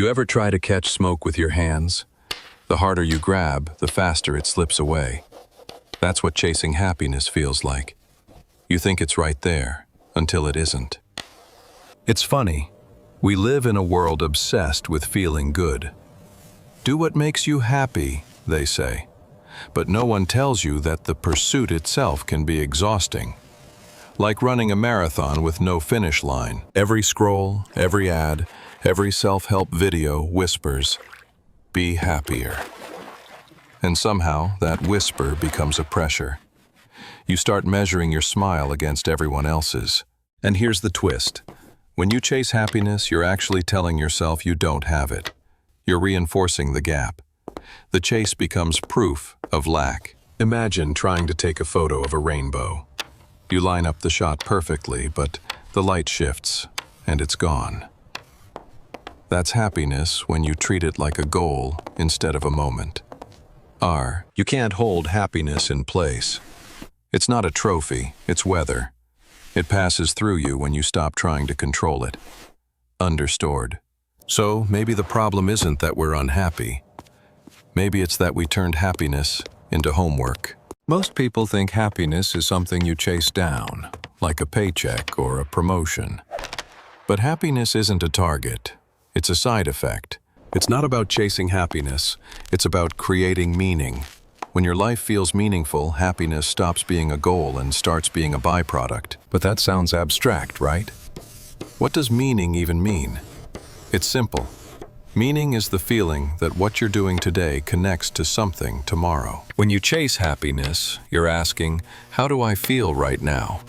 You ever try to catch smoke with your hands? The harder you grab, the faster it slips away. That's what chasing happiness feels like. You think it's right there, until it isn't. It's funny. We live in a world obsessed with feeling good. Do what makes you happy, they say. But no one tells you that the pursuit itself can be exhausting. Like running a marathon with no finish line. Every scroll, every ad, every self-help video whispers, "Be happier." And somehow that whisper becomes a pressure. You start measuring your smile against everyone else's. And here's the twist. When you chase happiness, you're actually telling yourself you don't have it. You're reinforcing the gap. The chase becomes proof of lack. Imagine trying to take a photo of a rainbow. You line up the shot perfectly, but the light shifts, and it's gone. That's happiness when you treat it like a goal instead of a moment. You can't hold happiness in place. It's not a trophy, it's weather. It passes through you when you stop trying to control it. Understored. So maybe the problem isn't that we're unhappy. Maybe it's that we turned happiness into homework. Most people think happiness is something you chase down, like a paycheck or a promotion. But happiness isn't a target. It's a side effect. It's not about chasing happiness. It's about creating meaning. When your life feels meaningful, happiness stops being a goal and starts being a byproduct. But that sounds abstract, right? What does meaning even mean? It's simple. Meaning is the feeling that what you're doing today connects to something tomorrow. When you chase happiness, you're asking, how do I feel right now?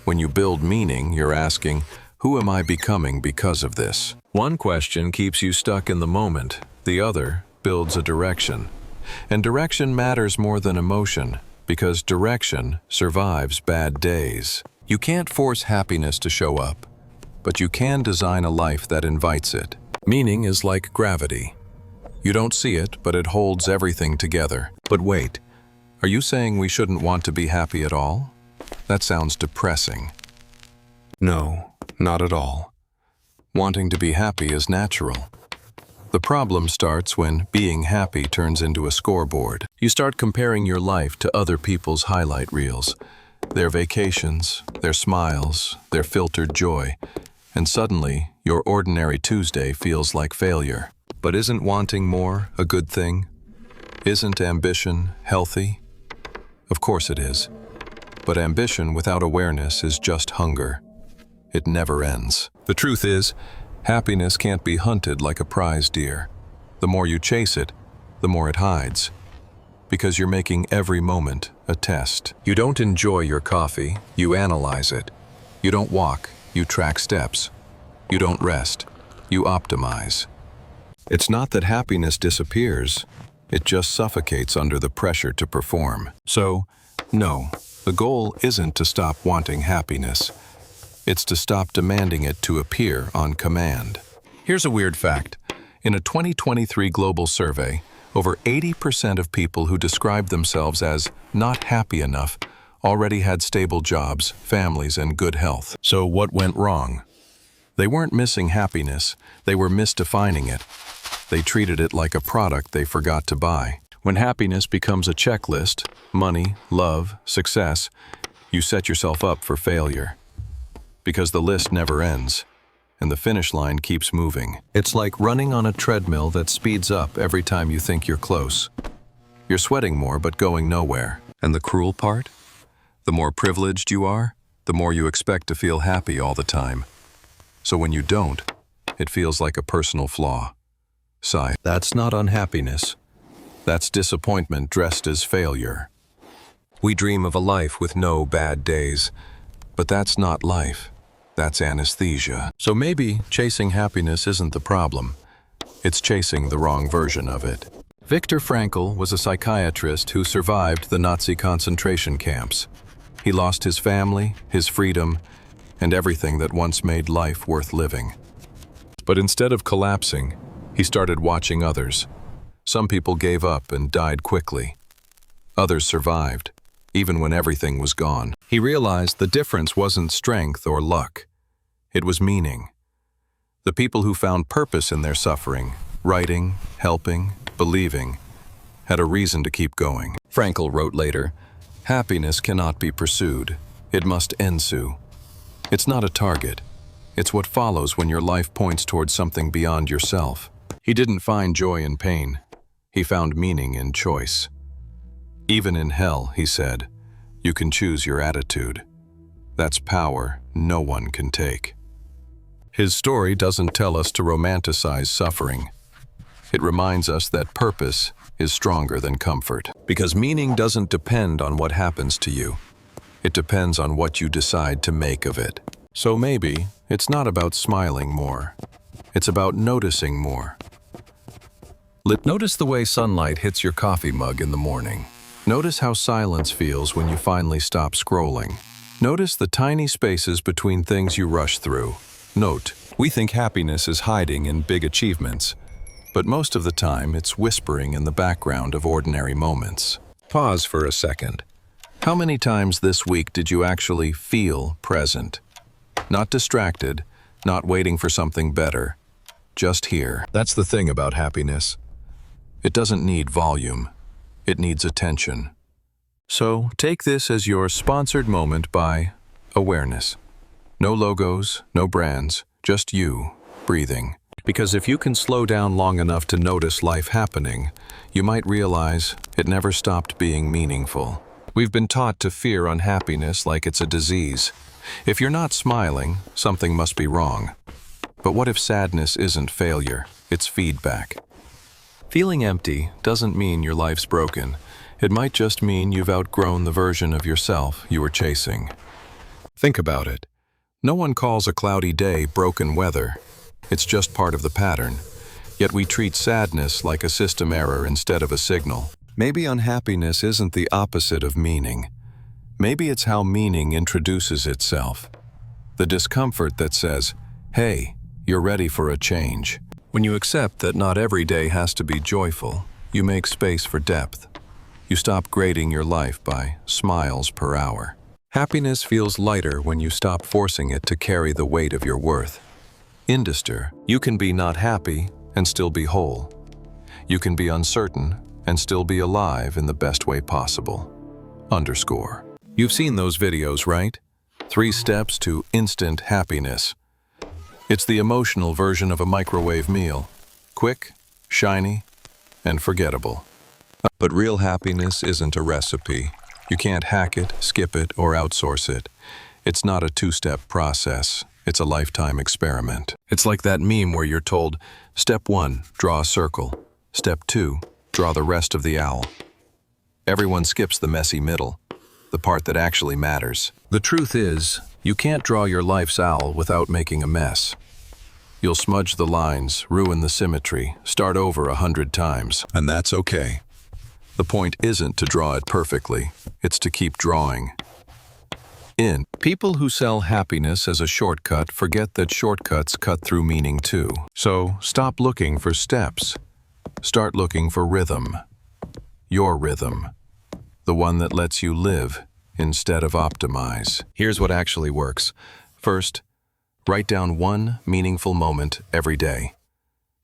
When you build meaning, you're asking, who am I becoming because of this? One question keeps you stuck in the moment. The other builds a direction. And direction matters more than emotion, because direction survives bad days. You can't force happiness to show up, but you can design a life that invites it. Meaning is like gravity. You don't see it, but it holds everything together. But wait, are you saying we shouldn't want to be happy at all? That sounds depressing. No, not at all. Wanting to be happy is natural. The problem starts when being happy turns into a scoreboard. You start comparing your life to other people's highlight reels, their vacations, their smiles, their filtered joy, and suddenly your ordinary Tuesday feels like failure. But isn't wanting more a good thing? Isn't ambition healthy? Of course it is. But ambition without awareness is just hunger. It never ends. The truth is, happiness can't be hunted like a prize deer. The more you chase it, the more it hides. Because you're making every moment a test. You don't enjoy your coffee, you analyze it. You don't walk, you track steps. You don't rest, you optimize. It's not that happiness disappears, it just suffocates under the pressure to perform. So, no, the goal isn't to stop wanting happiness. It's to stop demanding it to appear on command. Here's a weird fact. In a 2023 global survey, over 80% of people who described themselves as not happy enough already had stable jobs, families, and good health. So what went wrong? They weren't missing happiness, they were misdefining it. They treated it like a product they forgot to buy. When happiness becomes a checklist, money, love, success, you set yourself up for failure. Because the list never ends, and the finish line keeps moving. It's like running on a treadmill that speeds up every time you think you're close. You're sweating more but going nowhere. And the cruel part? The more privileged you are, the more you expect to feel happy all the time. So when you don't, it feels like a personal flaw. Sigh. That's not unhappiness. That's disappointment dressed as failure. We dream of a life with no bad days, but that's not life. That's anesthesia. So maybe chasing happiness isn't the problem. It's chasing the wrong version of it. Viktor Frankl was a psychiatrist who survived the Nazi concentration camps. He lost his family, his freedom, and everything that once made life worth living. But instead of collapsing, he started watching others. Some people gave up and died quickly. Others survived, even when everything was gone. He realized the difference wasn't strength or luck. It was meaning. The people who found purpose in their suffering, writing, helping, believing, had a reason to keep going. Frankl wrote later, "Happiness cannot be pursued. It must ensue. It's not a target. It's what follows when your life points towards something beyond yourself." He didn't find joy in pain. He found meaning in choice. Even in hell, he said, you can choose your attitude. That's power no one can take. His story doesn't tell us to romanticize suffering. It reminds us that purpose is stronger than comfort. Because meaning doesn't depend on what happens to you. It depends on what you decide to make of it. So maybe it's not about smiling more. It's about noticing more. Notice the way sunlight hits your coffee mug in the morning. Notice how silence feels when you finally stop scrolling. Notice the tiny spaces between things you rush through. Note, we think happiness is hiding in big achievements, but most of the time it's whispering in the background of ordinary moments. Pause for a second. How many times this week did you actually feel present? Not distracted, not waiting for something better, just here. That's the thing about happiness. It doesn't need volume. It needs attention. So take this as your sponsored moment by awareness. No logos, no brands, just you, breathing. Because if you can slow down long enough to notice life happening, you might realize it never stopped being meaningful. We've been taught to fear unhappiness like it's a disease. If you're not smiling, something must be wrong. But what if sadness isn't failure, it's feedback? Feeling empty doesn't mean your life's broken. It might just mean you've outgrown the version of yourself you were chasing. Think about it. No one calls a cloudy day broken weather. It's just part of the pattern. Yet we treat sadness like a system error instead of a signal. Maybe unhappiness isn't the opposite of meaning. Maybe it's how meaning introduces itself. The discomfort that says, hey, you're ready for a change. When you accept that not every day has to be joyful, you make space for depth. You stop grading your life by smiles per hour. Happiness feels lighter when you stop forcing it to carry the weight of your worth. Indister, you can be not happy and still be whole. You can be uncertain and still be alive in the best way possible. Underscore. You've seen those videos, right? 3 steps to instant happiness. It's the emotional version of a microwave meal. Quick, shiny, and forgettable. But real happiness isn't a recipe. You can't hack it, skip it, or outsource it. It's not a 2-step process. It's a lifetime experiment. It's like that meme where you're told, step 1, draw a circle. Step 2, draw the rest of the owl. Everyone skips the messy middle, the part that actually matters. The truth is, you can't draw your life's owl without making a mess. You'll smudge the lines, ruin the symmetry, start over 100 times, and that's okay. The point isn't to draw it perfectly, it's to keep drawing. People who sell happiness as a shortcut forget that shortcuts cut through meaning too. So stop looking for steps. Start looking for rhythm. Your rhythm. The one that lets you live instead of optimize. Here's what actually works. First, write down one meaningful moment every day.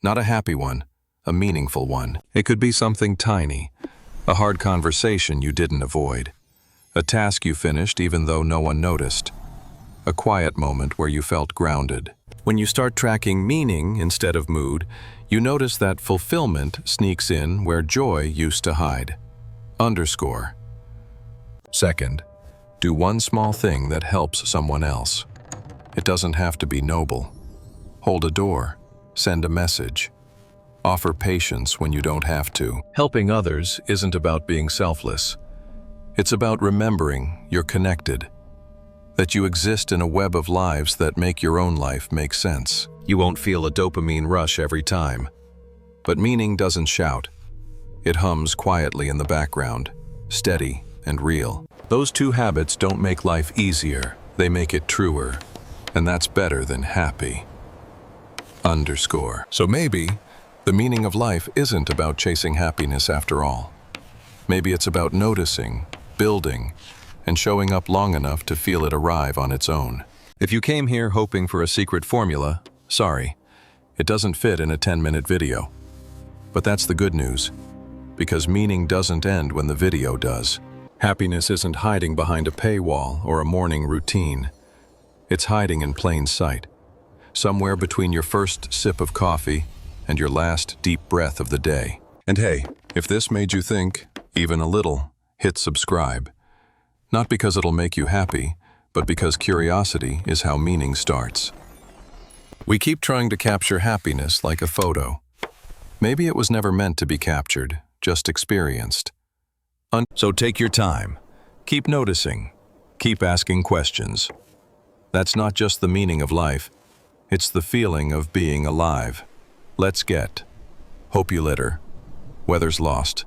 Not a happy one, a meaningful one. It could be something tiny. A hard conversation you didn't avoid. A task you finished even though no one noticed. A quiet moment where you felt grounded. When you start tracking meaning instead of mood, you notice that fulfillment sneaks in where joy used to hide. Underscore. Second, do one small thing that helps someone else. It doesn't have to be noble. Hold a door. Send a message. Offer patience when you don't have to. Helping others isn't about being selfless. It's about remembering you're connected, that you exist in a web of lives that make your own life make sense. You won't feel a dopamine rush every time. But meaning doesn't shout. It hums quietly in the background, steady and real. Those 2 habits don't make life easier, they make it truer. And that's better than happy. Underscore. So maybe the meaning of life isn't about chasing happiness after all. Maybe it's about noticing, building, and showing up long enough to feel it arrive on its own. If you came here hoping for a secret formula, sorry. It doesn't fit in a 10-minute video. But that's the good news, because meaning doesn't end when the video does. Happiness isn't hiding behind a paywall or a morning routine. It's hiding in plain sight, somewhere between your first sip of coffee and your last deep breath of the day. And hey, if this made you think, even a little, hit subscribe. Not because it'll make you happy, but because curiosity is how meaning starts. We keep trying to capture happiness like a photo. Maybe it was never meant to be captured, just experienced. So take your time. Keep noticing. Keep asking questions. That's not just the meaning of life. It's the feeling of being alive. Let's get. Hope you litter. Weather's lost.